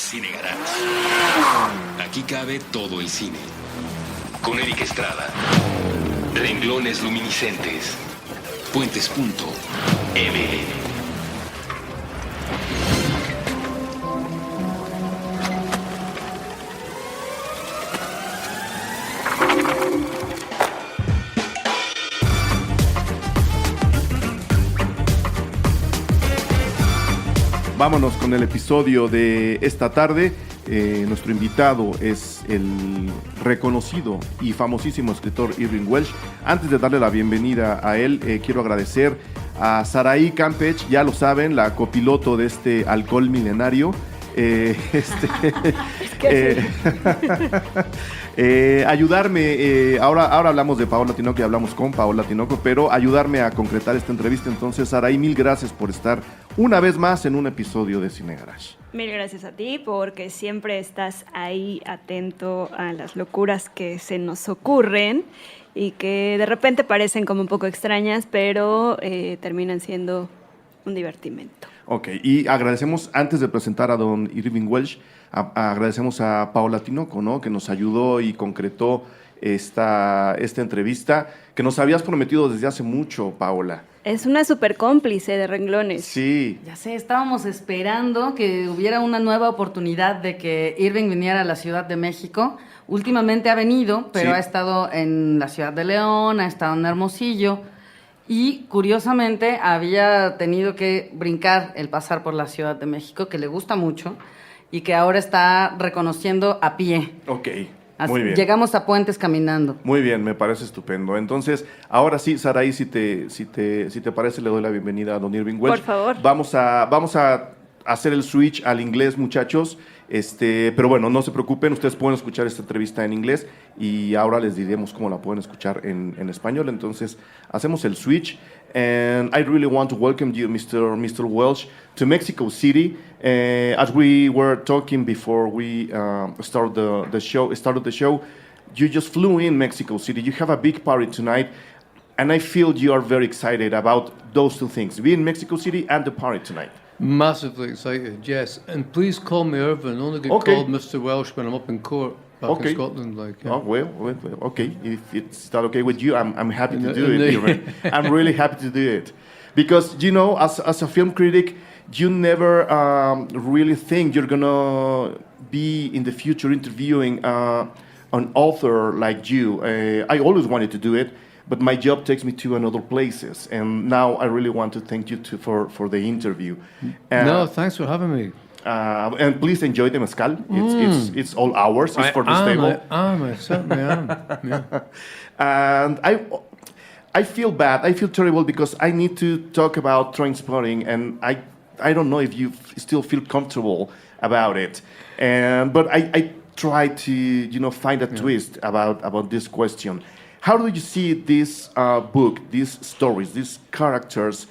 Cinegarage. Aquí cabe todo el cine. Con Erick Estrada. Renglones luminiscentes. Puentes.ml. Vámonos con el episodio de esta tarde. Nuestro invitado es el reconocido y famosísimo escritor Irvine Welsh. Antes de darle la bienvenida a él, quiero agradecer a Saraí Campech, ya lo saben, la copiloto de este alcohol milenario. Ayudarme, ahora hablamos de Paola Tinoco y hablamos con Paola Tinoco, pero ayudarme a concretar esta entrevista. Entonces, Saraí, mil gracias por estar una vez más en un episodio de Cinegarage. Mil gracias a ti, porque siempre estás ahí atento a las locuras que se nos ocurren y que de repente parecen como un poco extrañas, pero terminan siendo un divertimento. Ok, y agradecemos, antes de presentar a don Irvine Welsh, agradecemos a Paola Tinoco, ¿no? Que nos ayudó y concretó esta entrevista que nos habías prometido desde hace mucho, Paola. Es una súper cómplice de renglones. Sí. Ya sé, estábamos esperando que hubiera una nueva oportunidad de que Irvine viniera a la Ciudad de México. Últimamente ha venido, pero sí, ha estado en la Ciudad de León, ha estado en Hermosillo. Y curiosamente había tenido que brincar el pasar por la Ciudad de México, que le gusta mucho, y que ahora está reconociendo a pie. Ok, Así, muy bien. Llegamos a Puentes caminando. Muy bien, me parece estupendo. Entonces, ahora sí, Saraí, si te parece, le doy la bienvenida a don Irvine Welsh. Por favor. Vamos a hacer el switch al inglés, muchachos. Pero bueno, no se preocupen, ustedes pueden escuchar esta entrevista en inglés y ahora les diremos cómo la pueden escuchar en español. Entonces, hacemos el switch. And I really want to welcome you, Mr. Welsh, to Mexico City. As we were talking before we started the show, you just flew in Mexico City. You have a big party tonight, and I feel you are very excited about those two things, being in Mexico City and the party tonight. Massively excited, yes. And please call me Irvine. I only get called Mr. Welsh when I'm up in court back in Scotland. Yeah. Oh, well, okay. If it's not okay with you, I'm happy to do it. Irvine. I'm really happy to do it. Because, you know, as a film critic, you never really think you're going to be in the future interviewing an author like you. I always wanted to do it, but my job takes me to another places, and now I really want to thank you for the interview. No, thanks for having me. And please enjoy the mezcal. It's all ours. It's for this table. I certainly am. Yeah. And I feel bad. I feel terrible because I need to talk about Trainspotting, and I don't know if you still feel comfortable about it. But I try to find a twist about this question. How do you see this book, these stories, these characters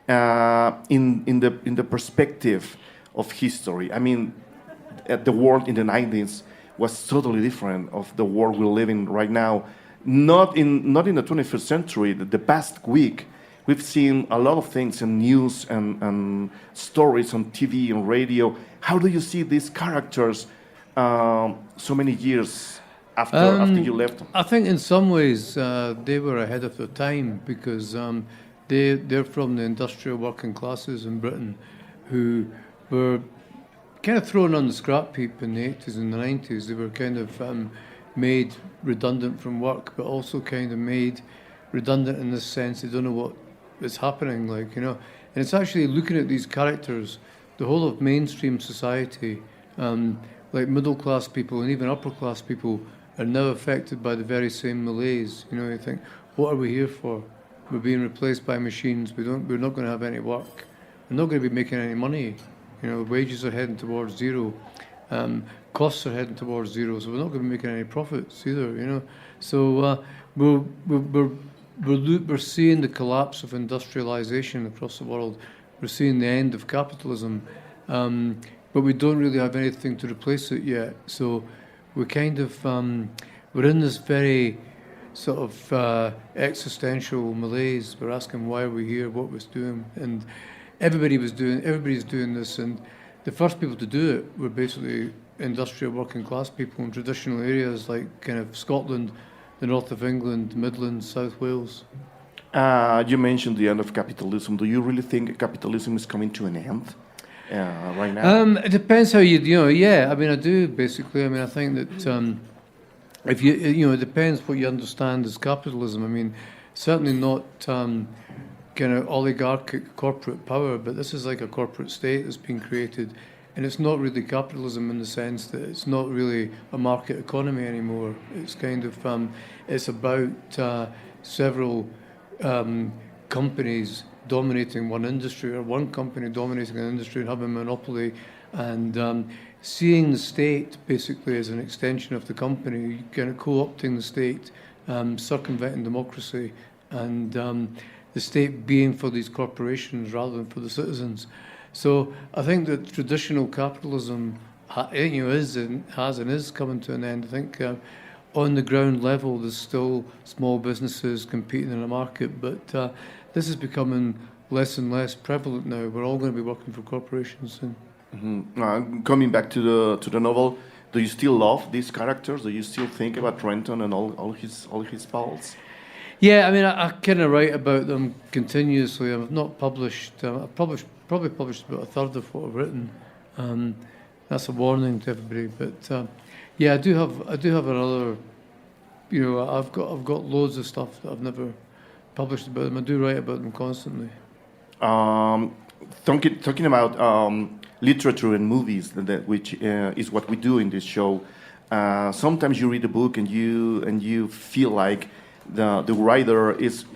in the perspective of history? I mean, the world in the 90s was totally different of the world we live in right now. Not in the 21st century. The past week, we've seen a lot of things in news and stories on TV and radio. How do you see these characters so many years after you left them? I think in some ways they were ahead of their time because they're from the industrial working classes in Britain who were kind of thrown on the scrap heap in the 80s and the 90s. They were kind of made redundant from work, but also kind of made redundant in the sense they don't know what is happening, And it's actually looking at these characters, the whole of mainstream society, like middle class people and even upper class people are now affected by the very same malaise. You think, what are we here for? We're being replaced by machines. We're not going to have any work. We're not going to be making any money. Wages are heading towards zero. Costs are heading towards zero. So we're not going to be making any profits either. So we're seeing the collapse of industrialization across the world. We're seeing the end of capitalism. But we don't really have anything to replace it yet. So we're kind of we're in this very sort of existential malaise. We're asking why are we here, what we're doing, and everybody's doing this, and the first people to do it were basically industrial working class people in traditional areas like kind of Scotland, the north of England, Midlands, South Wales. You mentioned the end of capitalism. Do you really think capitalism is coming to an end right now? It depends how you know. Yeah, I mean, I do basically. I mean, I think that if you know, it depends what you understand as capitalism. I mean, certainly not kind of oligarchic corporate power, but this is like a corporate state that's been created, and it's not really capitalism in the sense that it's not really a market economy anymore. It's kind of it's about several companies dominating one industry, or one company dominating an industry and having a monopoly, and seeing the state basically as an extension of the company, kind of co-opting the state, circumventing democracy, and the state being for these corporations rather than for the citizens. So I think that traditional capitalism has and is coming to an end. I think on the ground level, there's still small businesses competing in a market, but this is becoming less and less prevalent now. We're all going to be working for corporations soon. Mm-hmm. Coming back to the novel, do you still love these characters? Do you still think about Renton and all his pals? Yeah, I mean, I kind of write about them continuously. I've not published. I've probably published about a third of what I've written. That's a warning to everybody. But yeah, I do have another. You know, I've got loads of stuff that I've never published about them. I do write about them constantly. Talking about literature and movies, which is what we do in this show. Sometimes you read a book and you feel like the writer is,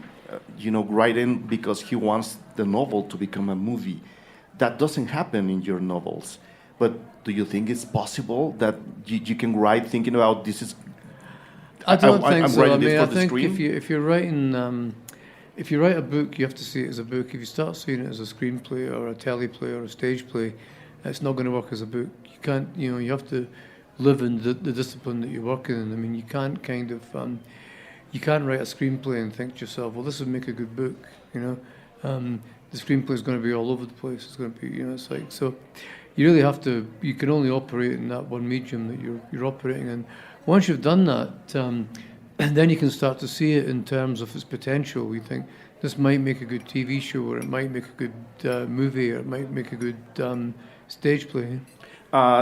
writing because he wants the novel to become a movie. That doesn't happen in your novels. But do you think it's possible that you can write thinking about this is? I don't think I'm so. I writing this mean, for I the think screen? if you're writing, if you write a book, you have to see it as a book. If you start seeing it as a screenplay or a teleplay or a stage play, it's not going to work as a book. You can't, you have to live in the discipline that you're working in. I mean, you can't kind of, you can't write a screenplay and think to yourself, well, this would make a good book, The screenplay is going to be all over the place. It's going to be, it's like, so you really have to, you can only operate in that one medium that you're operating in. Once you've done that, then you can start to see it in terms of its potential. You think this might make a good TV show, or it might make a good movie, or it might make a good stage play.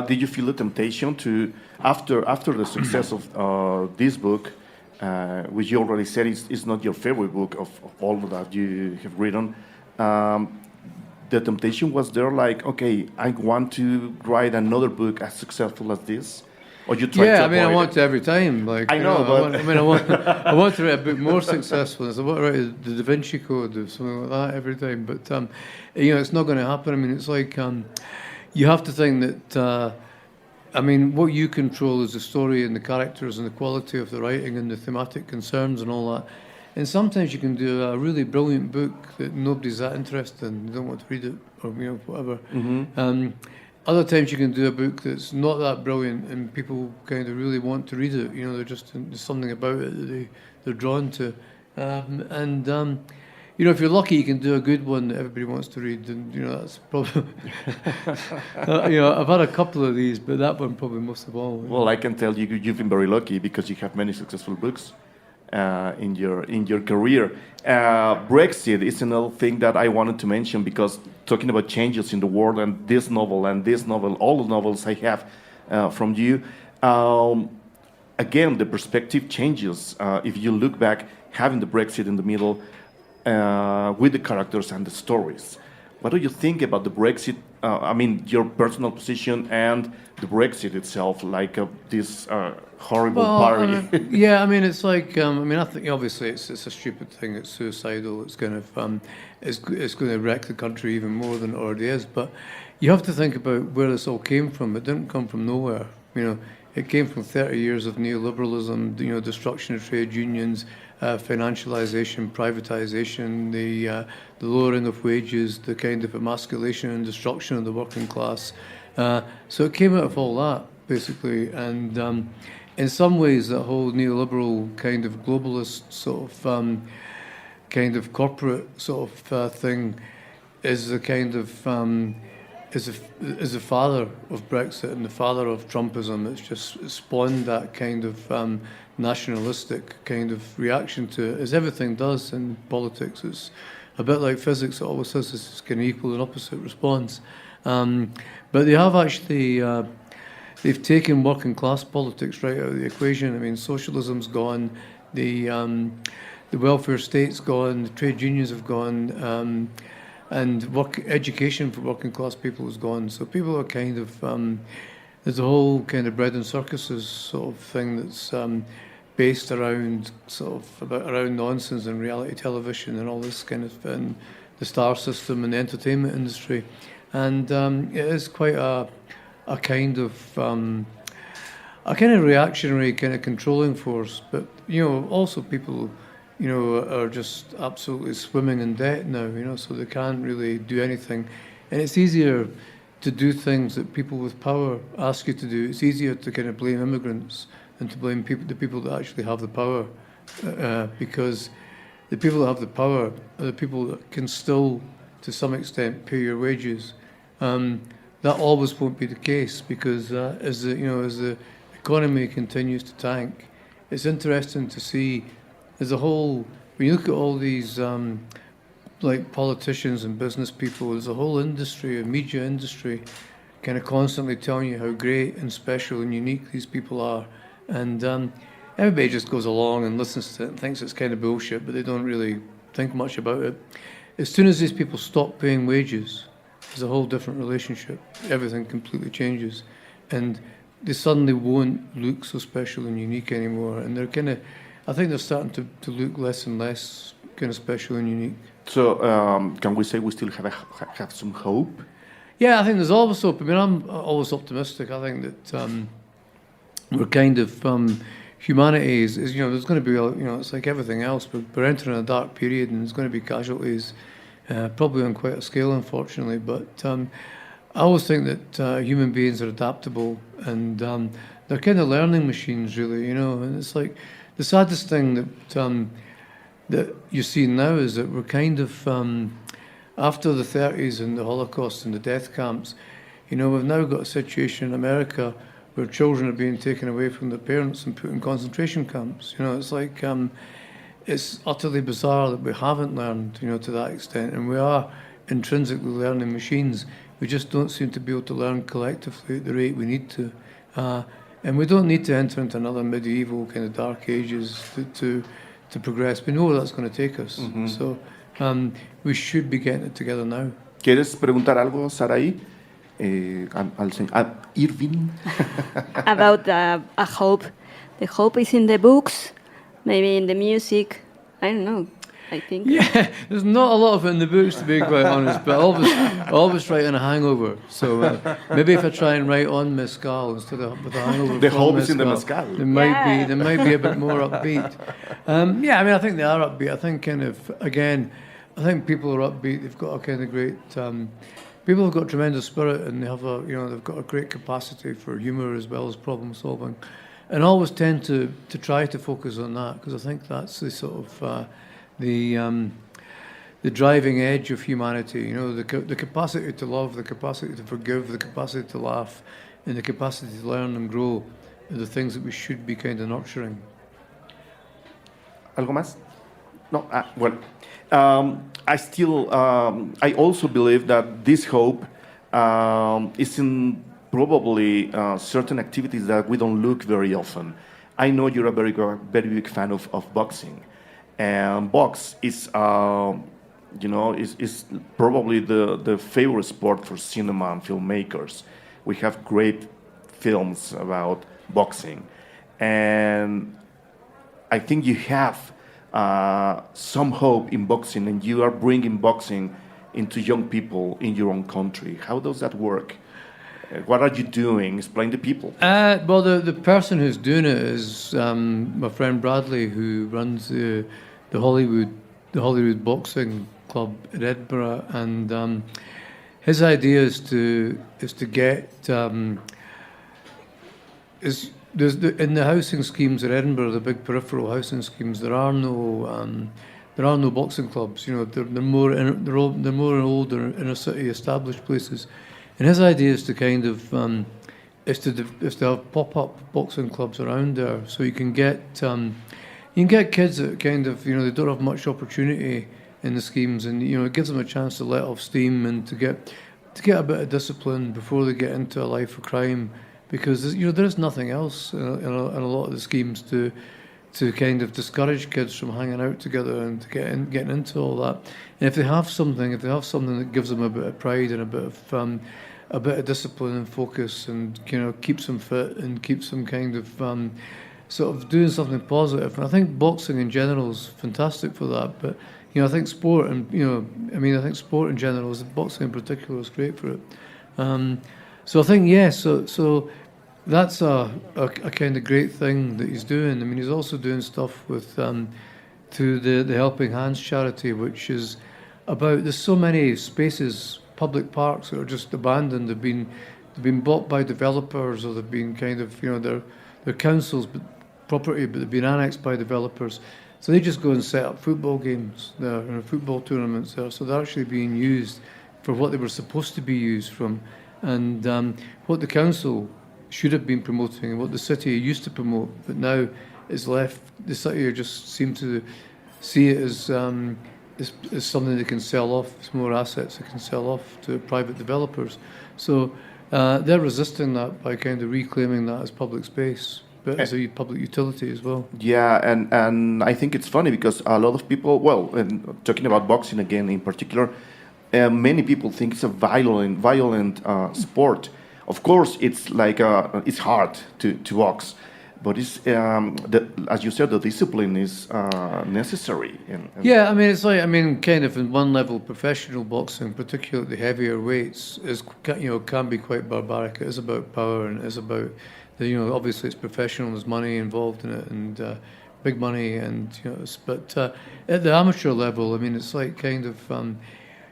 Did you feel a temptation to, after the success of this book, which you already said is not your favorite book of all that you have written, the temptation was there, like, okay, I want to write another book as successful as this? Or you try to I want to every time. Like I know, but I want to write a book more successful. So I want to write the Da Vinci Code or something like that every time. But it's not going to happen. I mean, it's like you have to think that. What you control is the story and the characters and the quality of the writing and the thematic concerns and all that. And sometimes you can do a really brilliant book that nobody's that interested in. They don't want to read it, or whatever. Mm-hmm. Other times you can do a book that's not that brilliant and people kind of really want to read it. There's something about it that they're drawn to. If you're lucky, you can do a good one that everybody wants to read. And, that's probably... I've had a couple of these, but that one probably most of all. Well, I can tell you've been very lucky because you have many successful books in your career. Brexit is another thing that I wanted to mention, because talking about changes in the world and this novel, all the novels I have from you, again, the perspective changes. If you look back, having the Brexit in the middle, with the characters and the stories. What do you think about the Brexit? Your personal position and the Brexit itself, like this horrible party. It's like I think obviously it's a stupid thing. It's suicidal. It's kind of it's going to wreck the country even more than it already is. But you have to think about where this all came from. It didn't come from nowhere. It came from 30 years of neoliberalism. Destruction of trade unions. Financialization, privatization, the lowering of wages, the kind of emasculation and destruction of the working class. So it came out of all that, basically. And in some ways, that whole neoliberal kind of globalist sort of kind of corporate sort of thing is the kind of is the father of Brexit and the father of Trumpism. It's just spawned that kind of nationalistic kind of reaction to it, as everything does in politics. It's a bit like physics; it always has this kind of equal and opposite response. But they have actually they've taken working class politics right out of the equation. I mean, socialism's gone, the welfare state's gone, the trade unions have gone. And education for working class people is gone. So people are kind of, there's a whole kind of bread and circuses sort of thing that's based around around nonsense and reality television and all this kind of, and the star system and the entertainment industry. And it is quite a kind of reactionary kind of controlling force. But, also people, are just absolutely swimming in debt now, so they can't really do anything. And it's easier to do things that people with power ask you to do. It's easier to kind of blame immigrants than to blame the people that actually have the power, because the people that have the power are the people that can still, to some extent, pay your wages. That always won't be the case, because as the economy continues to tank, it's interesting to see. As a whole, when you look at all these like politicians and business people, there's a whole industry, a media industry, kind of constantly telling you how great and special and unique these people are. And everybody just goes along and listens to it and thinks it's kind of bullshit, but they don't really think much about it. As soon as these people stop paying wages, there's a whole different relationship. Everything completely changes. And they suddenly won't look so special and unique anymore. And they're kind of, I think they're starting to look less and less kind of special and unique. So can we say we still have some hope? Yeah, I think there's always hope. I mean, I'm always optimistic. I think that we're kind of, humanity is there's going to be, it's like everything else. We're entering a dark period and there's going to be casualties, probably on quite a scale, unfortunately. But I always think that human beings are adaptable and they're kind of learning machines, really, and it's like, the saddest thing that you see now is that we're kind of, after the 30s and the Holocaust and the death camps, we've now got a situation in America where children are being taken away from their parents and put in concentration camps. It's like, it's utterly bizarre that we haven't learned, to that extent, and we are intrinsically learning machines. We just don't seem to be able to learn collectively at the rate we need to. And we don't need to enter into another medieval kind of dark ages to progress. We know where that's going to take us. Mm-hmm. So we should be getting it together now. ¿Quieres preguntar algo, Saraí? Irvine? About a hope. The hope is in the books, maybe in the music. I don't know. I think. Yeah, there's not a lot of it in the books, to be quite honest, but I always write on a hangover. So maybe if I try and write on mezcal instead of with a hangover. The hope is in the mezcal. There might be a bit more upbeat. Yeah, I mean, I think they are upbeat. I think I think people are upbeat. They've got a kind of great. People have got tremendous spirit, and they have they've got a great capacity for humour as well as problem solving, and I always tend to try to focus on that, because I think that's the sort of the driving edge of humanity, the capacity to love, the capacity to forgive, the capacity to laugh, and the capacity to learn and grow are the things that we should be kind of nurturing. ¿Algo más? No. Well, I also believe that this hope is in probably certain activities that we don't look very often. I know you're a very big fan of boxing. And box is, is probably the favorite sport for cinema and filmmakers. We have great films about boxing, and I think you have some hope in boxing, and you are bringing boxing into young people in your own country. How does that work? What are you doing? Explain to people. Well, the person who's doing it is my friend Bradley, who runs the Hollywood Boxing Club in Edinburgh, and his idea is to get in the housing schemes in Edinburgh, the big peripheral housing schemes. There are no boxing clubs. They're more in older inner city established places. And his idea is to kind of is to have pop-up boxing clubs around there, so you can get kids that kind of, they don't have much opportunity in the schemes, and it gives them a chance to let off steam and to get a bit of discipline before they get into a life of crime, because there's nothing else in a lot of the schemes to kind of discourage kids from hanging out together and to getting into all that. And if they have something that gives them a bit of pride and a bit of discipline and focus, and keeps them fit and keeps them kind of sort of doing something positive. And I think boxing in general is fantastic for that. But I think sport, and I think sport in general, boxing in particular, is great for it. So I think so that's a kind of great thing that he's doing. I mean, he's also doing stuff with through the Helping Hands charity, which is about, there's so many spaces, public parks, that are just abandoned. They've been bought by developers, or they've been kind of they're councils' property, but they've been annexed by developers. So they just go and set up football games there, football tournaments there. So they're actually being used for what they were supposed to be used from, and what the council should have been promoting, and what the city used to promote, but now is left. The city just seem to see it as something they can sell off. It's more assets they can sell off to private developers. So they're resisting that by kind of reclaiming that as public space, but as a public utility as well. Yeah, and I think it's funny because a lot of people, and talking about boxing again in particular, many people think it's a violent sport. Of course, it's like it's hard to box, but it's as you said, the discipline is necessary. Yeah, I mean, it's like, kind of in one level, professional boxing, particularly the heavier weights, is can be quite barbaric. It is about power, and it is about obviously it's professional. There's money involved in it, and big money, and but at the amateur level, it's like kind of.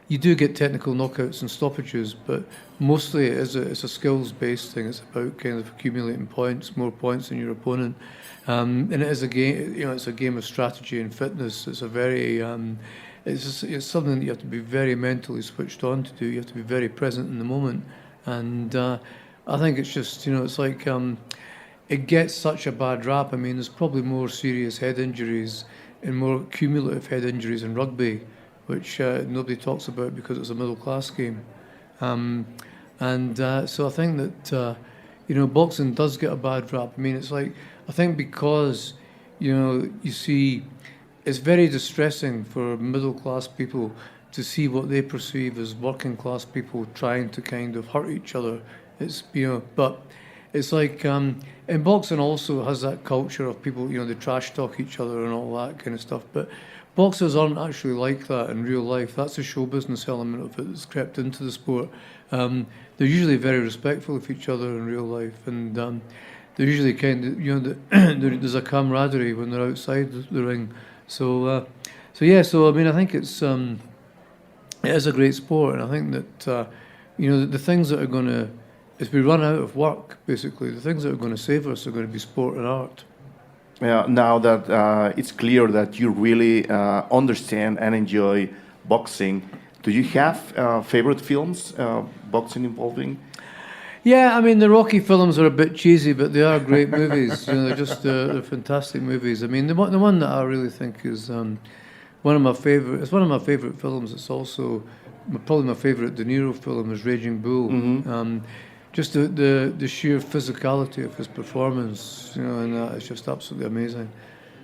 You do get technical knockouts and stoppages, but mostly it's a skills-based thing. It's about kind of accumulating points, more points than your opponent, and it is a game. It's a game of strategy and fitness. It's a very, it's something that you have to be very mentally switched on to do. You have to be very present in the moment, and I think it's just it's like it gets such a bad rap. There's probably more serious head injuries and more cumulative head injuries in rugby, which nobody talks about because it's a middle-class game. So I think that, boxing does get a bad rap. It's like, I think because, you see, it's very distressing for middle-class people to see what they perceive as working-class people trying to kind of hurt each other. It's, but it's like, and boxing also has that culture of people, they trash talk each other and all that kind of stuff. But boxers aren't actually like that in real life. That's the show business element of it that's crept into the sport. They're usually very respectful of each other in real life, and they're usually kind of, there's a camaraderie when they're outside the ring. So I think it is a great sport, and I think that the things that are going to, if we run out of work, basically, the things that are going to save us are going to be sport and art. Now that it's clear that you really understand and enjoy boxing, do you have favorite films boxing involving? Yeah, the Rocky films are a bit cheesy, but they are great movies. They're just they're fantastic movies. The one that I really think is one of my favorite. It's one of my favorite films. It's also probably my favorite De Niro film is Raging Bull. Mm-hmm. Just the sheer physicality of his performance, and that is just absolutely amazing.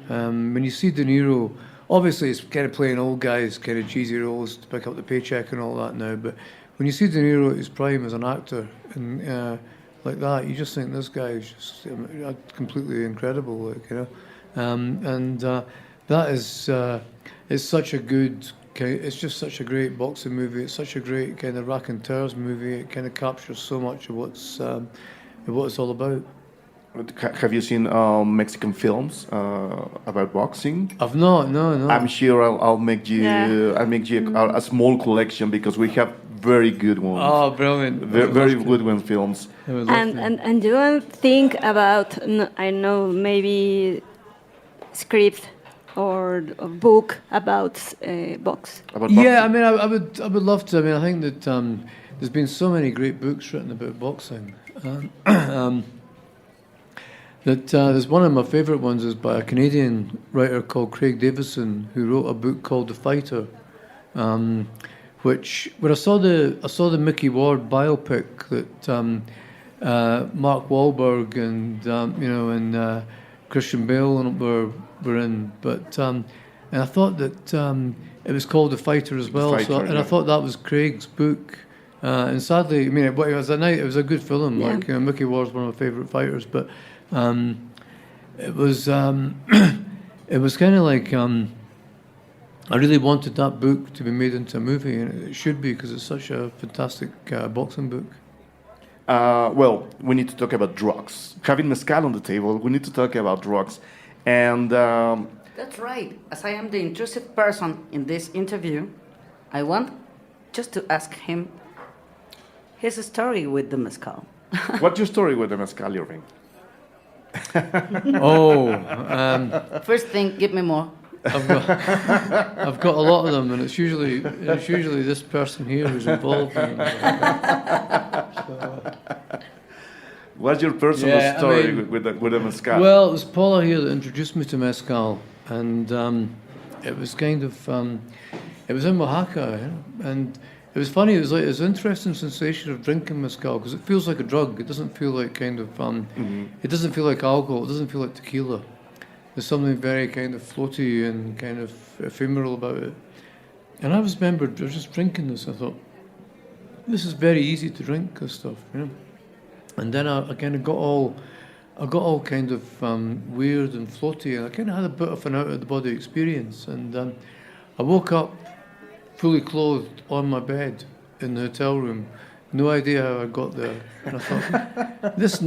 When you see De Niro, obviously he's kind of playing old guys, kind of cheesy roles to pick up the paycheck and all that now, but when you see De Niro at his prime as an actor, and like that, you just think this guy is just completely incredible, that is it's such a good. It's just such a great boxing movie. It's such a great kind of raconteurs movie. It kind of captures so much of what it's all about. Have you seen Mexican films about boxing? I've not. No. I'm sure I'll make you. Yeah. I'll make you a small collection because we have very good ones. Oh, brilliant! Very good one films. And you don't think about maybe script or a book about books? About Yeah, I boxing? mean, I would love to. I mean, I think that there's been so many great books written about boxing. There's one of my favourite ones is by a Canadian writer called Craig Davison, who wrote a book called The Fighter, which when I saw the Mickey Ward biopic that Mark Wahlberg and and Christian Bale were in, but and I thought that it was called The Fighter as well. Fighter, I thought that was Craig's book. And sadly, I mean, it was a good film. Yeah. Like Mickey Ward's one of my favourite fighters, but it was it was kind of like I really wanted that book to be made into a movie, and it should be because it's such a fantastic boxing book. Well, we need to talk about drugs. Having mezcal on the table, we need to talk about drugs. And That's right. As I am the intrusive person in this interview, I want just to ask him his story with the mezcal. what's your story with the mezcal, Irving? First thing, give me more. I've got a lot of them, and it's usually this person here who's involved in them. What's your personal Yeah, I story mean- with the mezcal? Well, it was Paola here that introduced me to mezcal, and it was kind of it was in Oaxaca, and it was funny. It was an interesting sensation of drinking mezcal because it feels like a drug. It doesn't feel like kind of it doesn't feel like alcohol. It doesn't feel like tequila. There's something very kind of floaty and kind of ephemeral about it. And I remembered I was just drinking this. I thought, this is very easy to drink, this stuff, you know. And then I kind of got all kind of weird and floaty, and I kind of had a bit of an out of the body experience. And I woke up fully clothed on my bed in the hotel room. No idea how I got there. And I thought, this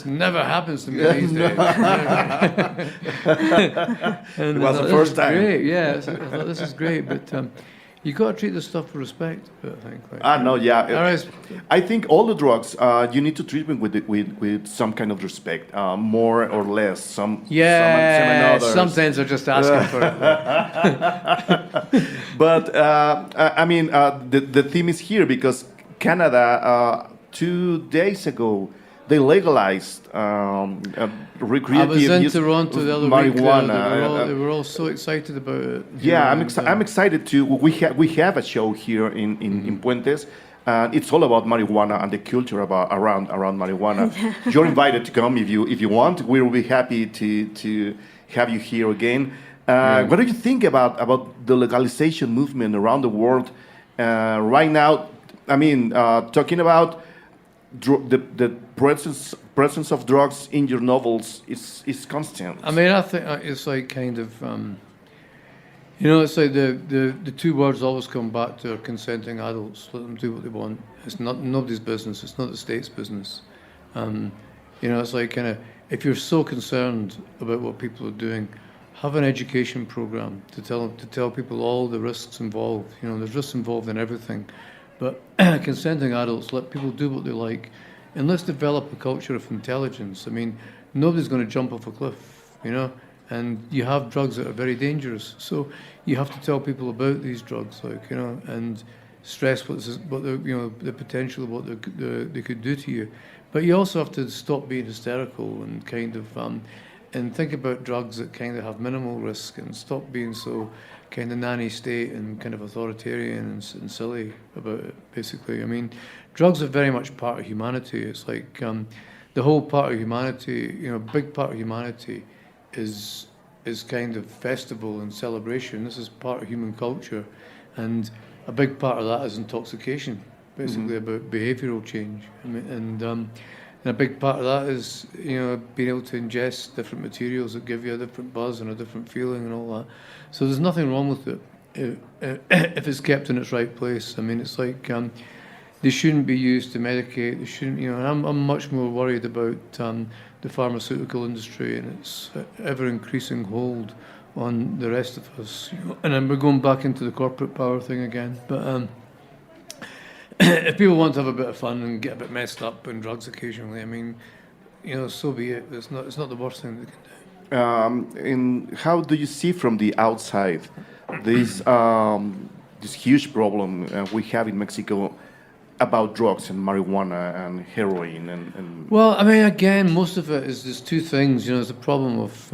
never happens to me these days. And It was the this first is time. Great, yeah. I thought this is great, but you got to treat this stuff with respect. But I think. Like, No, yeah. Otherwise- I think all the drugs, you need to treat them with some kind of respect, more or less. Some others. sometimes they're just asking for it. But I mean, the theme is here because Canada 2 days ago they legalized recreative I was in use Toronto of the other marijuana. week. They were all so excited about it. Yeah, you know, I'm excited too. We have a show here in Puentes. It's all about marijuana and the culture around marijuana. You're invited to come if you want. We will be happy to have you here again. What do you think about the legalization movement around the world right now? I mean, talking about the presence of drugs in your novels is constant. I mean, I think it's like kind of, it's like the two words always come back to consenting adults. Let them do what they want. It's not nobody's business. It's not the state's business. It's like kind of, if you're so concerned about what people are doing, have an education program to tell people all the risks involved. You know, there's risks involved in everything. But consenting adults, let people do what they like. And let's develop a culture of intelligence. I mean, nobody's going to jump off a cliff, you know? And you have drugs that are very dangerous. So you have to tell people about these drugs, like, you know, and stress what the potential of what they could do to you. But you also have to stop being hysterical and kind of, and think about drugs that kind of have minimal risk and stop being so kind of nanny state and kind of authoritarian and silly about it, basically. I mean, drugs are very much part of humanity. It's like the whole part of humanity, you know, a big part of humanity is kind of festival and celebration. This is part of human culture. And a big part of that is intoxication, basically about behavioural change. I mean, and a big part of that is, you know, being able to ingest different materials that give you a different buzz and a different feeling and all that. So there's nothing wrong with it if it's kept in its right place. I mean, it's like they shouldn't be used to medicate. They shouldn't, you know. And I'm much more worried about the pharmaceutical industry and its ever increasing hold on the rest of us. You know? And then we're going back into the corporate power thing again. But if people want to have a bit of fun and get a bit messed up on drugs occasionally, I mean, you know, so be it. It's not the worst thing they can do. And how do you see from the outside this huge problem we have in Mexico about drugs and marijuana and heroin and Well, I mean, again, most of it is there's two things. You know, there's a problem of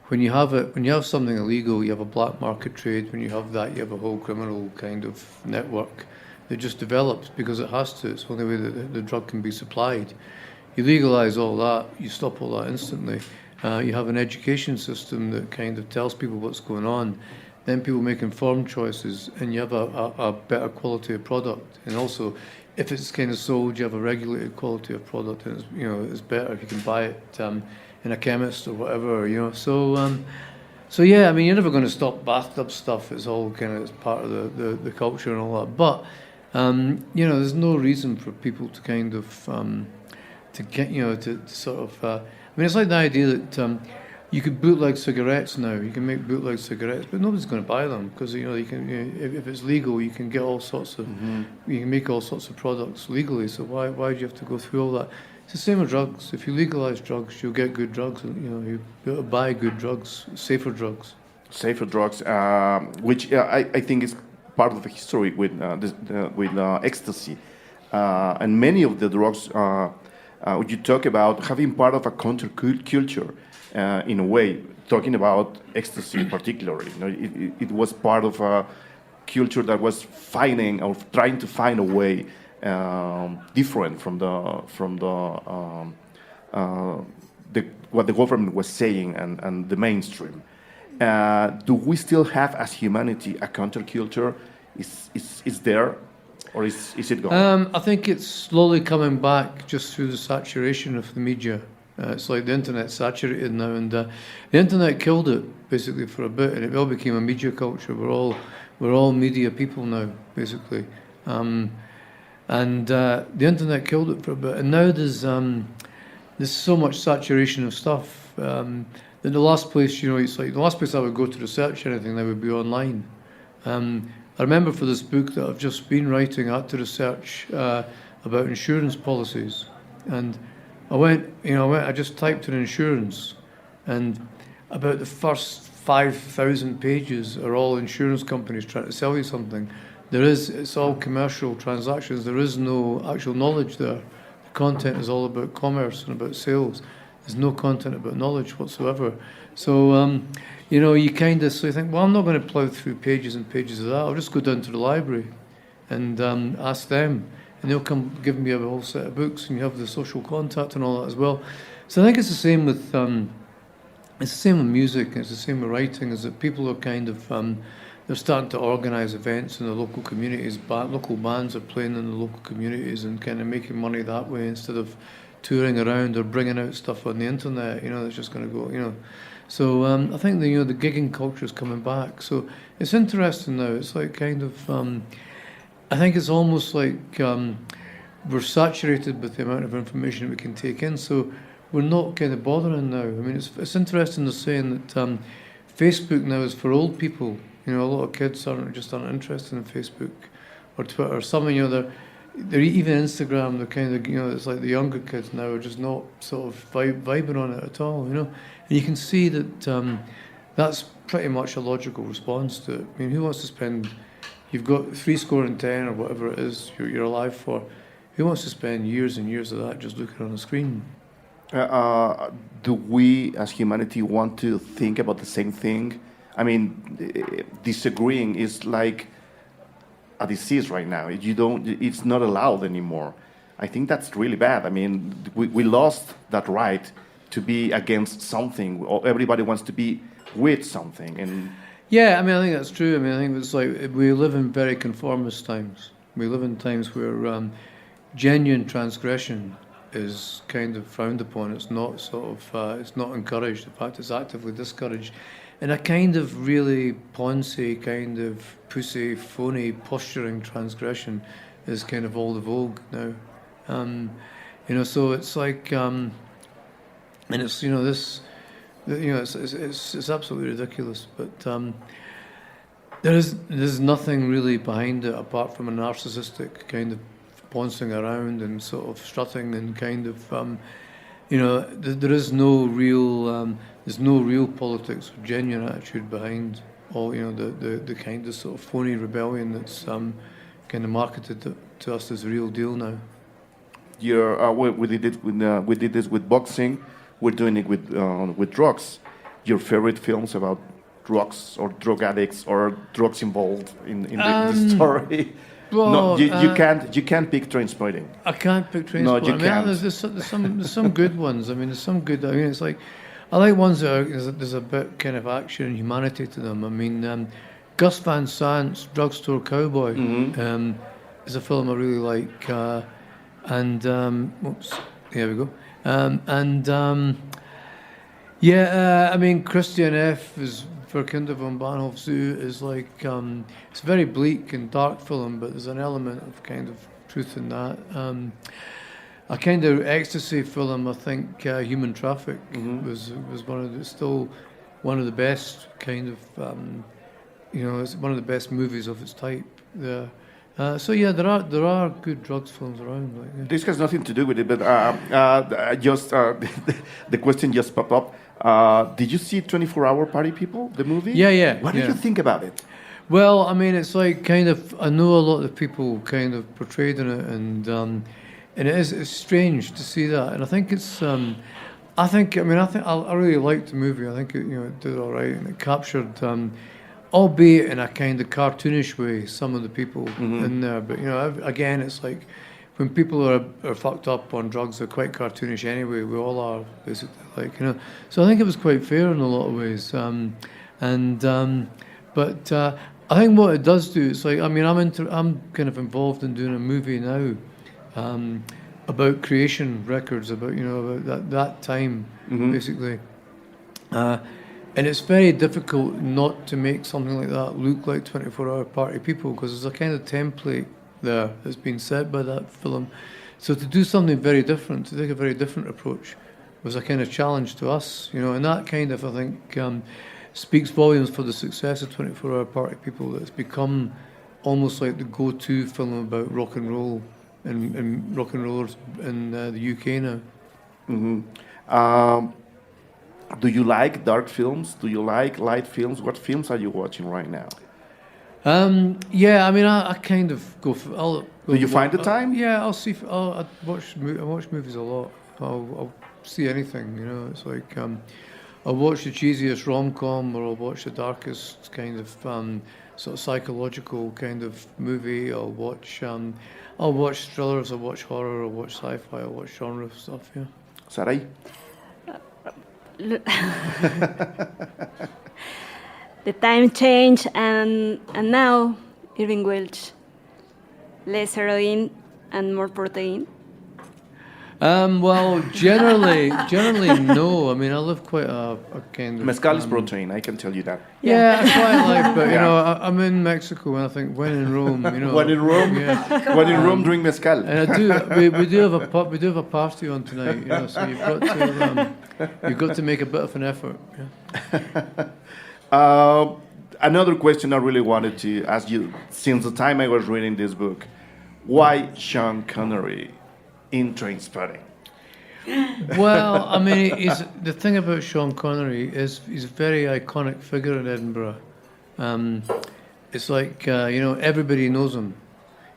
when you have something illegal, you have a black market trade. When you have that, you have a whole criminal kind of network that just develops because it has to. It's the only way that the drug can be supplied. You legalize all that, you stop all that instantly. You have an education system that kind of tells people what's going on. Then people make informed choices, and you have a better quality of product. And also, if it's kind of sold, you have a regulated quality of product, and it's better if you can buy it in a chemist or whatever. So yeah, I mean, you're never going to stop bathtub stuff. It's all kind of part of the culture and all that. But there's no reason for people to kind of to get to sort of. I mean, it's like the idea that. You could bootleg cigarettes now. You can make bootleg cigarettes, but nobody's going to buy them because you can. If it's legal, you can get all sorts of. You can make all sorts of products legally. So why do you have to go through all that? It's the same with drugs. If you legalize drugs, you'll get good drugs, and you'll be able to buy good drugs, safer drugs. Safer drugs, which I think is part of the history with ecstasy, and many of the drugs. You talk about having part of a counterculture. In a way, talking about ecstasy particularly, it was part of a culture that was fighting or trying to find a way different from what the government was saying and the mainstream. Do we still have, as humanity, a counterculture? Is there, or is it gone? I think it's slowly coming back just through the saturation of the media. It's like the internet's saturated now, and the internet killed it basically for a bit, and it all became a media culture. We're all media people now, basically, and the internet killed it for a bit. And now there's so much saturation of stuff that the last place, it's like the last place I would go to research anything now would be online. I remember for this book that I've just been writing, I had to research about insurance policies, and I just typed in insurance, and about the first 5,000 pages are all insurance companies trying to sell you something. It's all commercial transactions. There is no actual knowledge there. The content is all about commerce and about sales. There's no content about knowledge whatsoever. So, you kind of think, well, I'm not going to plough through pages and pages of that. I'll just go down to the library and ask them. And they'll come give me a whole set of books, and you have the social contact and all that as well. So I think it's the same with music. It's the same with writing. Is that people are kind of they're starting to organise events in the local communities. Local bands are playing in the local communities and kind of making money that way instead of touring around or bringing out stuff on the internet. That's just going to go. So I think the gigging culture is coming back. So it's interesting now. It's like kind of. I think it's almost like we're saturated with the amount of information we can take in, so we're not kind of bothering now. I mean, it's interesting to saying that Facebook now is for old people. A lot of kids aren't interested in Facebook or Twitter. Some, they're even Instagram. They're kind of, it's like the younger kids now are just not sort of vibing on it at all. And you can see that that's pretty much a logical response to it. I mean, who wants to spend? You've got 70 or whatever it is you're alive for. Who wants to spend years and years of that just looking on a screen? Do we, as humanity, want to think about the same thing? I mean, disagreeing is like a disease right now. It's not allowed anymore. I think that's really bad. I mean, we lost that right to be against something. Everybody wants to be with something, and. Yeah, I mean, I think that's true. I mean, I think it's like we live in very conformist times. We live in times where genuine transgression is kind of frowned upon. It's not it's not encouraged. In fact, it's actively discouraged. And a kind of really poncy, kind of pussy, phony, posturing transgression is kind of all the vogue now. So it's like, and it's this. It's absolutely ridiculous, but there's nothing really behind it apart from a narcissistic kind of pouncing around and sort of strutting and kind of you know, there is no real, there's no real politics or genuine attitude behind all, you know, the kind of sort of phony rebellion that's kind of marketed to us as a real deal now. We did this with boxing. We're doing it with drugs. Your favorite films about drugs or drug addicts or drugs involved in the story? Well, no, you can't pick Trainspotting. I can't pick Trainspotting. No, you can't. There's some good ones. I mean, there's some good. I mean, it's like I like ones that there's a bit kind of action and humanity to them. I mean, Gus Van Sant's Drugstore Cowboy is a film I really like. Oops, here we go. I mean, Christian F. is for Kinder von Bahnhof Zoo is like it's a very bleak and dark film, but there's an element of kind of truth in that. A kind of ecstasy film, I think, Human Traffic was still one of the best kind of it's one of the best movies of its type there. So yeah, there are good drugs films around. Like, yeah. This has nothing to do with it, but the question just popped up. Did you see 24-Hour Party People, the movie? Yeah. What did you think about it? Well, I mean, it's like kind of I know a lot of people kind of portrayed in it, and it's strange to see that. And I think it's I really liked the movie. I think it did all right, and it captured. Albeit in a kind of cartoonish way, some of the people in there. But, again, it's like when people are fucked up on drugs, they're quite cartoonish anyway. We all are, basically. So I think it was quite fair in a lot of ways. But I think what it does do, it's like, I mean, I'm kind of involved in doing a movie now about creation records, about that time, basically. And it's very difficult not to make something like that look like 24-Hour Party People, because there's a kind of template there that's been set by that film. So to do something very different, to take a very different approach, was a kind of challenge to us, and that kind of, I think, speaks volumes for the success of 24-Hour Party People, that it's become almost like the go-to film about rock and roll and rock and rollers in the UK now. Do you like dark films? Do you like light films? What films are you watching right now? Yeah, I mean, I kind of go for. Do you find the time? Yeah, I'll see. I watch movies a lot. I'll see anything. It's like I'll watch the cheesiest rom-com, or I'll watch the darkest kind of sort of psychological kind of movie. I'll watch thrillers. I'll watch horror. I'll watch sci-fi. I'll watch genre stuff. Yeah. Saraí? The time changed, and now Irvine Welsh, less heroin and more protein. Well, generally no. I mean, I live quite a kind of mezcal is protein. I can tell you that. Yeah, I quite like, but I'm in Mexico, and I think when in Rome, When in Rome, when in Rome, drink mezcal. And I do. We do have a party on tonight, so you've got to make a bit of an effort. Yeah. Another question I really wanted to ask you, since the time I was reading this book, why Sean Connery in Trainspotting? Well, I mean, the thing about Sean Connery is he's a very iconic figure in Edinburgh. It's like, everybody knows him.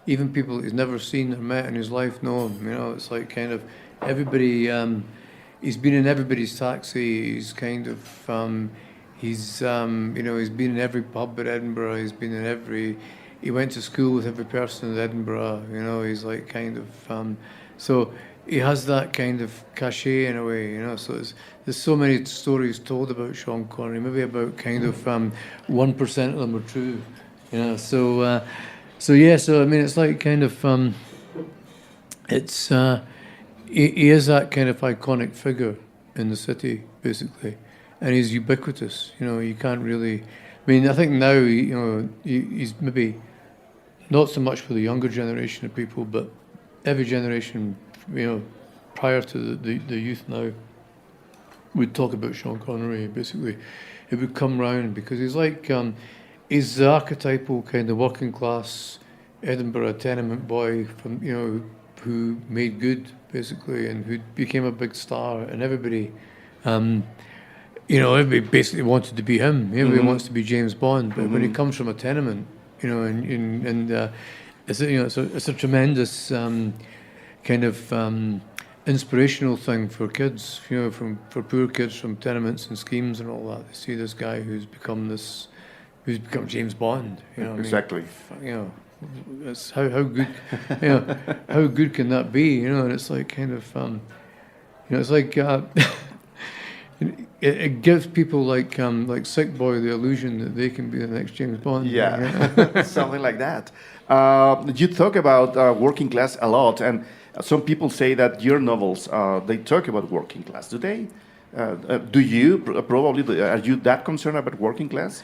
Even people he's never seen or met in his life know him. It's like kind of everybody, he's been in everybody's taxi. He's kind of, he's been in every pub at Edinburgh. He went to school with every person in Edinburgh. He's like kind of, so he has that kind of cachet in a way, So there's so many stories told about Sean Connery. Maybe about kind of 1% of them are true, So I mean, it's like kind of he is that kind of iconic figure in the city, basically, and he's ubiquitous. You can't really. I mean, I think now he's maybe not so much for the younger generation of people, but every generation, prior to the youth now, would talk about Sean Connery. Basically, it would come round because he's like he's the archetypal kind of working class Edinburgh tenement boy from who who made good, basically, and who became a big star, and everybody, everybody basically wanted to be him. Everybody wants to be James Bond, but when he comes from a tenement, it's a tremendous kind of inspirational thing for kids, for poor kids from tenements and schemes and all that. They see this guy who's become James Bond. Exactly. It's how good, how good can that be? And it's like kind of, it's like it gives people like Sick Boy the illusion that they can be the next James Bond. Yeah, something like that. You talk about working class a lot, and some people say that your novels they talk about working class. Do they? Do you probably? Are you that concerned about working class?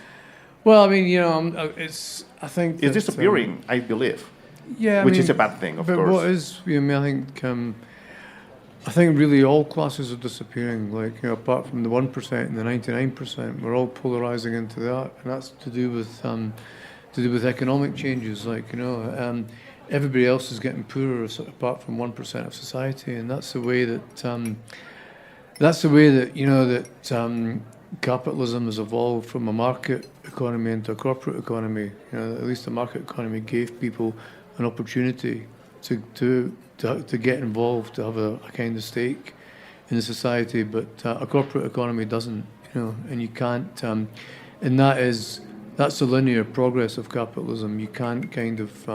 Well, I mean, I think it's disappearing. I believe. Yeah, which is a bad thing, of but course. What is? I think really all classes are disappearing. Like apart from the 1% and the 99%, we're all polarizing into that, and that's to do with economic changes. Like everybody else is getting poorer apart from 1% of society, and that's the way that capitalism has evolved from a market economy into a corporate economy. At least the market economy gave people an opportunity to get involved, to have a kind of stake in the society, but a corporate economy doesn't. And you can't. And that's the linear progress of capitalism. You can't kind of.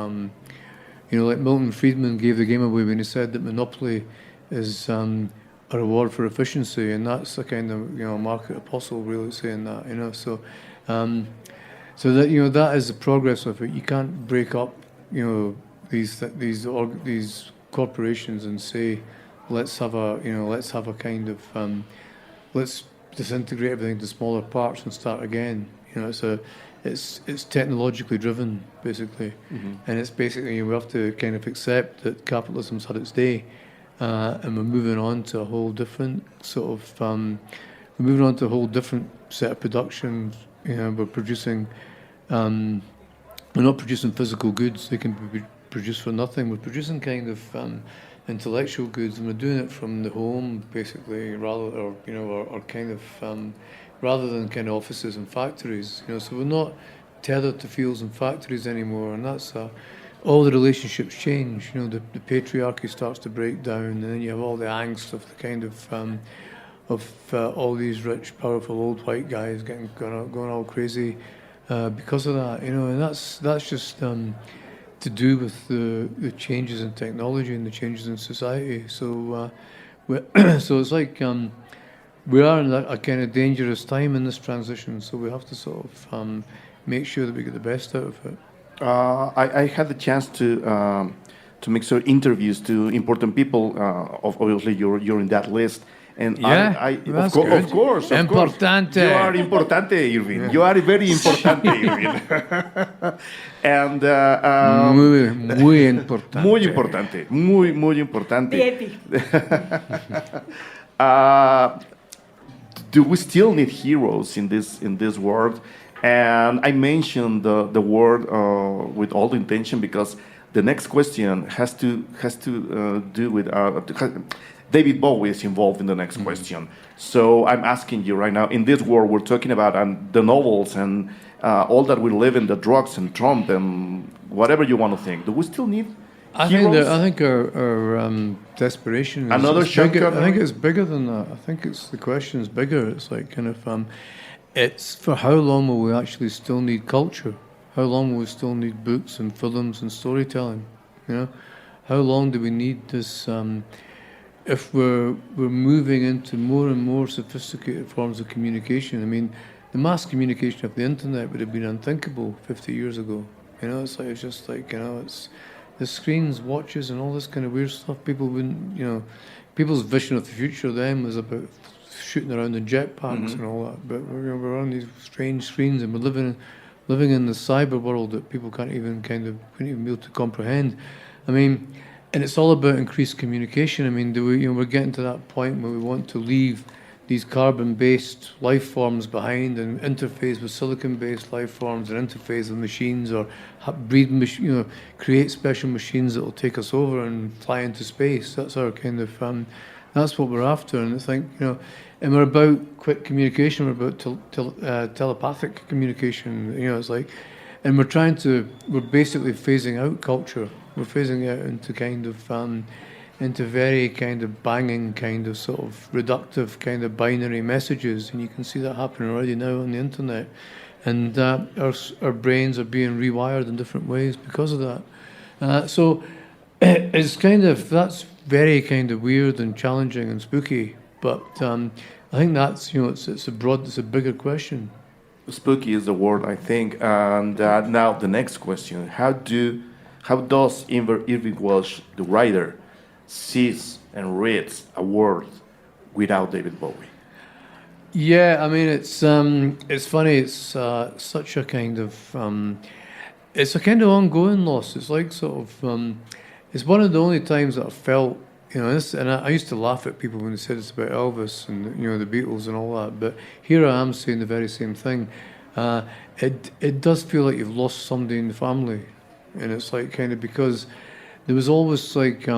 Like Milton Friedman gave the game away when he said that monopoly is a reward for efficiency, and that's a kind of market apostle really saying that. So that that is the progress of it. You can't break up these corporations and say let's have a kind of let's disintegrate everything into smaller parts and start again. It's technologically driven basically, and it's basically we have to kind of accept that capitalism's had its day. And we're moving on to a whole different sort of. We're moving on to a whole different set of productions. We're producing. We're not producing physical goods; they can be produced for nothing. We're producing kind of intellectual goods, and we're doing it from the home, basically, rather than kind of offices and factories. So we're not tethered to fields and factories anymore, and that's all the relationships change. The patriarchy starts to break down, and then you have all the angst of the kind of all these rich, powerful old white guys going all crazy because of that. And that's just to do with the changes in technology and the changes in society. So so it's like we are in a kind of dangerous time in this transition. So we have to sort of make sure that we get the best out of it. I had the chance to make some interviews to important people. Obviously, you're in that list, and that's of course, importante. You are importante, Irvine. You are very importante, Irvine. And muy importante. Muy importante. Muy importante. Do we still need heroes in this world? And I mentioned the word with all the intention because the next question has to do with David Bowie is involved in the next question. So I'm asking you right now, in this world we're talking about the novels and all that we live in, the drugs and Trump and whatever you want to think. Do we still need heroes? I think our desperation is bigger. I think it's bigger than that. I think the question is bigger. It's like kind of it's for how long will we actually still need culture? How long will we still need books and films and storytelling? How long do we need this? If we're moving into more and more sophisticated forms of communication, I mean, the mass communication of the internet would have been unthinkable 50 years ago. It's the screens, watches, and all this kind of weird stuff. People wouldn't, people's vision of the future then was about shooting around in jetpacks and all that. But we're on these strange screens, and we're living in the cyber world that people can't even be able to comprehend. I mean, and it's all about increased communication. I mean, we're getting to that point where we want to leave these carbon-based life forms behind and interface with silicon-based life forms and interface with machines or create special machines that will take us over and fly into space. That's our kind of, that's what we're after. And I think, and we're about quick communication, we're about telepathic communication, it's like, and we're basically phasing out culture. We're phasing out into kind of, into very kind of banging, kind of sort of reductive kind of binary messages, and you can see that happening already now on the internet. And our brains are being rewired in different ways because of that. So it's kind of, that's very kind of weird and challenging and spooky. But I think that's, it's a bigger question. Spooky is the word, I think. And now the next question: How does Irvine Welsh, the writer, sees and reads a world without David Bowie? Yeah, I mean it's funny. It's such a kind of it's a kind of ongoing loss. It's like sort of it's one of the only times that I felt this, and I used to laugh at people when they said it's about Elvis and the Beatles and all that. But here I am saying the very same thing. It does feel like you've lost somebody in the family, and it's like kind of because there was always like.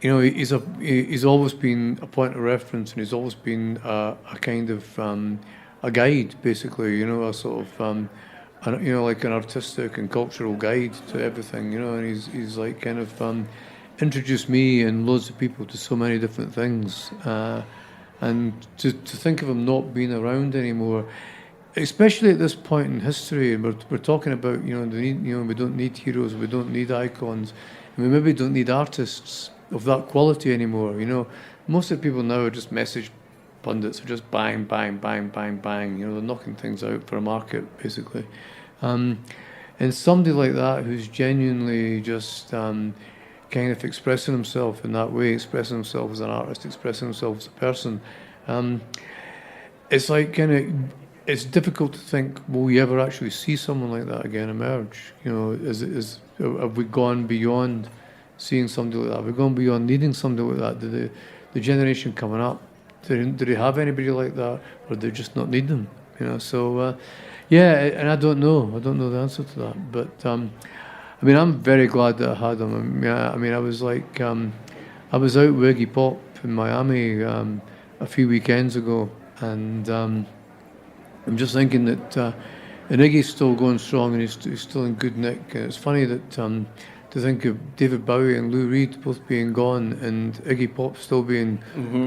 He's always been a point of reference, and he's always been a kind of a guide, basically. A sort of like an artistic and cultural guide to everything. And he's like kind of introduced me and loads of people to so many different things. And to think of him not being around anymore, especially at this point in history, and we're talking about we don't need heroes, we don't need icons, and we maybe don't need artists of that quality anymore. Most of the people now are just message pundits, are just bang, bang, bang, bang, bang. They're knocking things out for a market, basically. And somebody like that who's genuinely just kind of expressing himself in that way, expressing himself as an artist, expressing himself as a person, it's like it's difficult to think, will we ever actually see someone like that again emerge? Have we gone beyond seeing somebody like that? We're going beyond needing somebody like that. Do the generation coming up, do they have anybody like that, or do they just not need them? So and I don't know the answer to that. But I'm very glad that I had them. I was like, I was out with Iggy Pop in Miami a few weekends ago, and I'm just thinking that, and Iggy's still going strong, and he's still in good nick. And it's funny that. To think of David Bowie and Lou Reed both being gone and Iggy Pop still being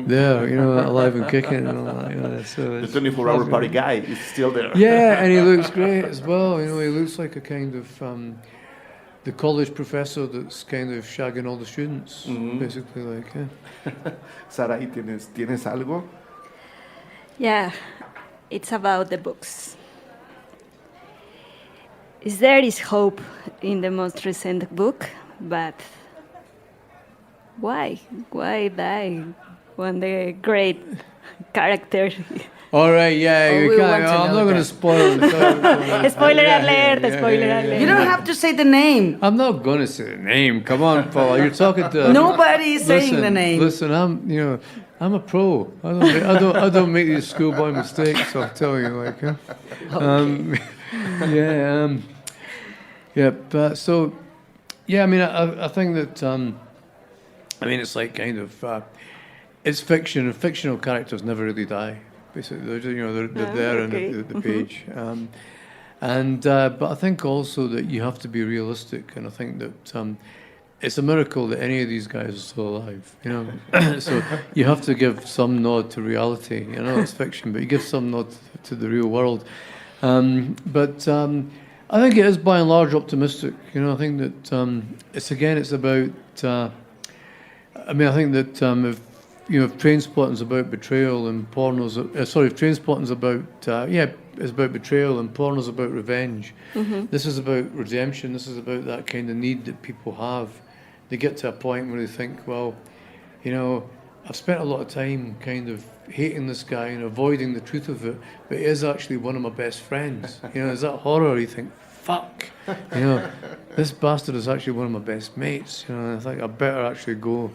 there, alive and kicking and all that. So the 24-hour party guy is still there. Yeah, and he looks great as well. He looks like a kind of the college professor that's kind of shagging all the students, basically. Like, Saraí, ¿tienes algo? Yeah, it's about the books. There is hope in the most recent book, but why? Why die when the great character? All right, you can't. I'm not going to spoil it. Spoiler alert! Spoiler alert! You don't have to say the name. I'm not going to say the name. Come on, Paola. You're talking to. Nobody is saying the name. Listen, I'm a pro. I don't make these schoolboy mistakes. I'll tell you, like. Okay. But so, I think that, it's like kind of, it's fiction, and fictional characters never really die. Basically, they're there okay. on the page. But I think also that you have to be realistic, and I think that it's a miracle that any of these guys are still alive. So you have to give some nod to reality. It's fiction, but you give some nod to the real world. I think it is by and large optimistic. I think that it's about. I think that if Trainspotting's about betrayal and Porno's if Trainspotting's about it's about betrayal and Porno's about revenge. Mm-hmm. This is about redemption. This is about that kind of need that people have. They get to a point where they think, well, I've spent a lot of time kind of hating this guy and avoiding the truth of it, but he is actually one of my best friends. Is that horror? You think, fuck, this bastard is actually one of my best mates. I think I better actually go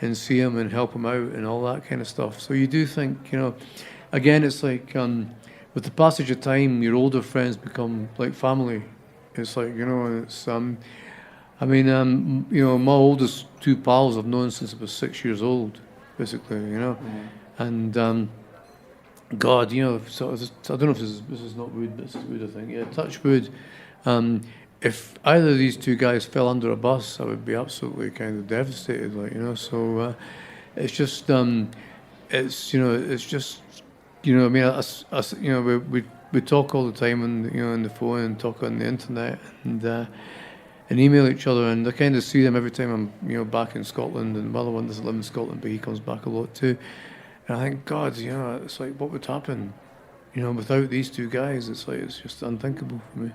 and see them and help them out and all that kind of stuff. So you do think, again, it's like with the passage of time, your older friends become like family. It's like, it's, my oldest two pals I've known since I was 6 years old, basically, and God, so I don't know if this is not wood, but this is wood, I think. Yeah, touch wood. If either of these two guys fell under a bus, I would be absolutely kind of devastated, So it's just, we talk all the time on the phone and talk on the internet and email each other, and I kind of see them every time I'm back in Scotland, and my other one doesn't live in Scotland, but he comes back a lot too. And I think, God, it's like, what would happen, without these two guys? It's like, it's just unthinkable for me.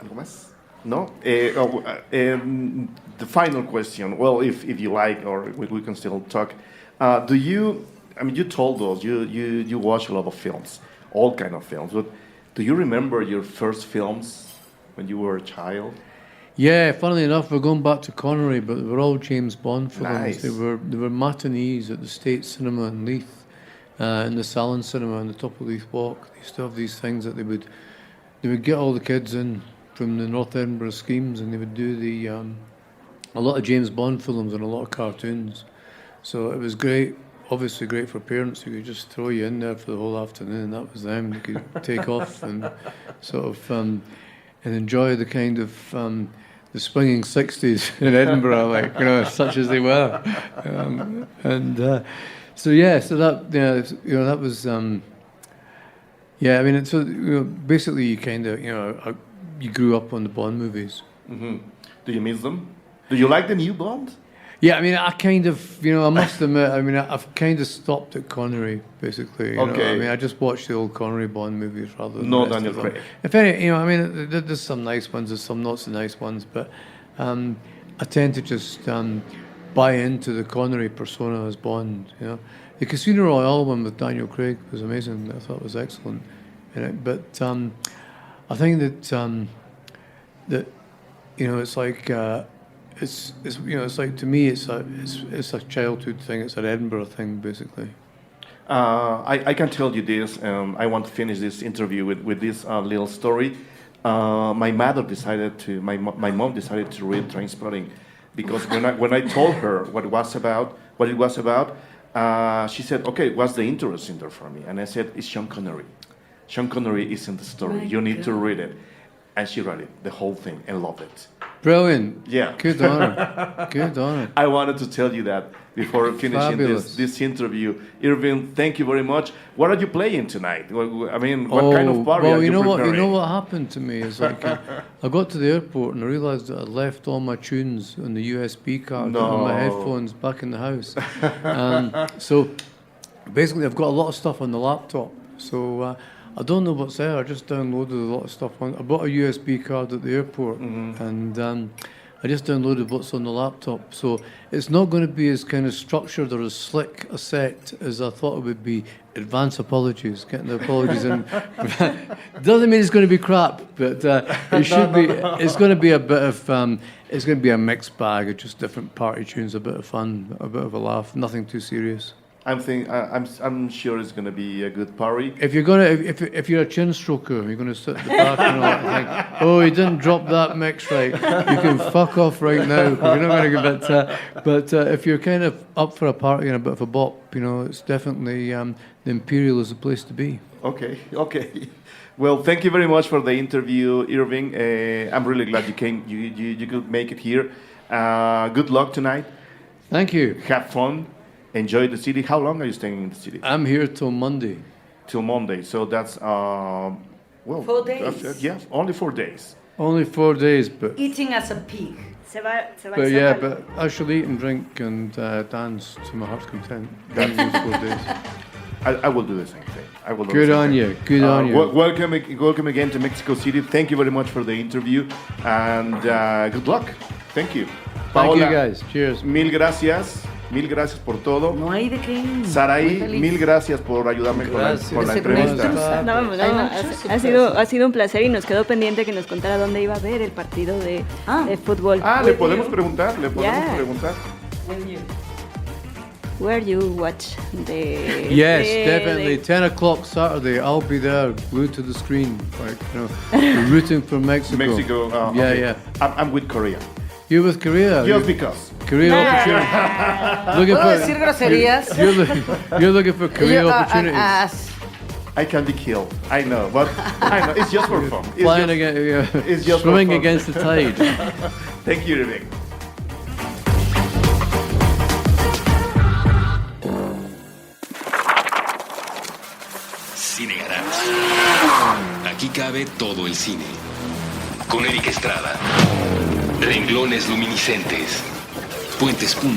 ¿Algo más? No? The final question, well, if you like, or we can still talk. You told us you watch a lot of films, all kind of films, but do you remember your first films when you were a child? Yeah, funnily enough, we're going back to Connery, but they were all James Bond films. Nice. They were matinees at the State Cinema in Leith, in the Salon Cinema on the top of Leith Walk. They used to have these things that they would get all the kids in from the North Edinburgh schemes, and they would do a lot of James Bond films and a lot of cartoons. So it was great, obviously great for parents who could just throw you in there for the whole afternoon. That was them. They could take off and sort of and enjoy the kind of the swinging 60s in Edinburgh, such as they were. That was, basically you kind of, you grew up on the Bond movies. Mm-hmm. Do you miss them? Do you like the new Bond? Yeah, I kind of, I must admit, I've kind of stopped at Connery, basically. Okay. I just watch the old Connery Bond movies rather than No, the rest Daniel of them. Craig. If any, there's some nice ones, there's some not so nice ones, but I tend to just buy into the Connery persona as Bond, The Casino Royale one with Daniel Craig was amazing. I thought it was excellent. But I think that it's like... it's like, to me, it's a childhood thing. It's an Edinburgh thing, basically. I can tell you this. I want to finish this interview with this little story. My mom decided to read Trainspotting, because when I told her what it was about, she said, "Okay, what's the interest in there for me?" And I said, "It's Sean Connery. Sean Connery is in the story. You need to read it." And she read it, the whole thing, and loved it. Brilliant. Yeah. Good on her. Good on her. I wanted to tell you that before finishing this interview. Irvine, thank you very much. What are you playing tonight? What kind of party are you preparing? You know what happened to me is like I got to the airport and I realised that I'd left all my tunes on the USB card on my headphones back in the house. So basically I've got a lot of stuff on the laptop. So I don't know what's there. I just downloaded a lot of stuff I bought a USB card at the airport, and I just downloaded what's on the laptop. So it's not going to be as kind of structured or as slick a set as I thought it would be. Advance apologies, getting the apologies in. Doesn't mean it's going to be crap, but it should be. It's going to be a bit of. It's going to be a mixed bag of just different party tunes, a bit of fun, a bit of a laugh, nothing too serious. I'm sure it's going to be a good party. If you're a chin stroker, you're going to sit at the back and think, "Oh, he didn't drop that mix right." You can fuck off right now. You're not going to get it. But if you're kind of up for a party and a bit of a bop, it's definitely the Imperial is the place to be. Okay. Well, thank you very much for the interview, Irving. I'm really glad you came. You could make it here. Good luck tonight. Thank you. Have fun. Enjoy the city. How long are you staying in the city? I'm here till Monday. Till Monday. So that's 4 days. Yeah, only 4 days. Only 4 days, but Eating as a pig. but I shall eat and drink and dance to my heart's content during these 4 days. I will do the same thing. Good on you. Good on you. Welcome again to Mexico City. Thank you very much for the interview, and good luck. Thank you. Paola, thank you guys. Cheers. Mil gracias. Mil gracias por todo. No hay de qué. Saraí, mil gracias por ayudarme con la entrevista. Ha sido un placer y nos quedó pendiente que nos contara dónde iba a ver el partido de fútbol. Le podemos preguntar, Where you watch the... Yes, the- definitely. the- 10 o'clock Saturday, I'll be there, glued to the screen, like, rooting for Mexico. Mexico. Yeah, okay. yeah. I'm with Korea. You're with Korea. Just because. Career opportunity. Looking ¿Puedo decir groserías? You're looking for career You're an opportunities. ass. I can be killed. I know, but I know it's just for fun. It's Flying just- against, it's just swimming for fun. against the tide. Thank you, Erick. Cinegarage. Aquí cabe todo el cine. Con Erick Estrada. Renglones luminiscentes. Puentes.ml.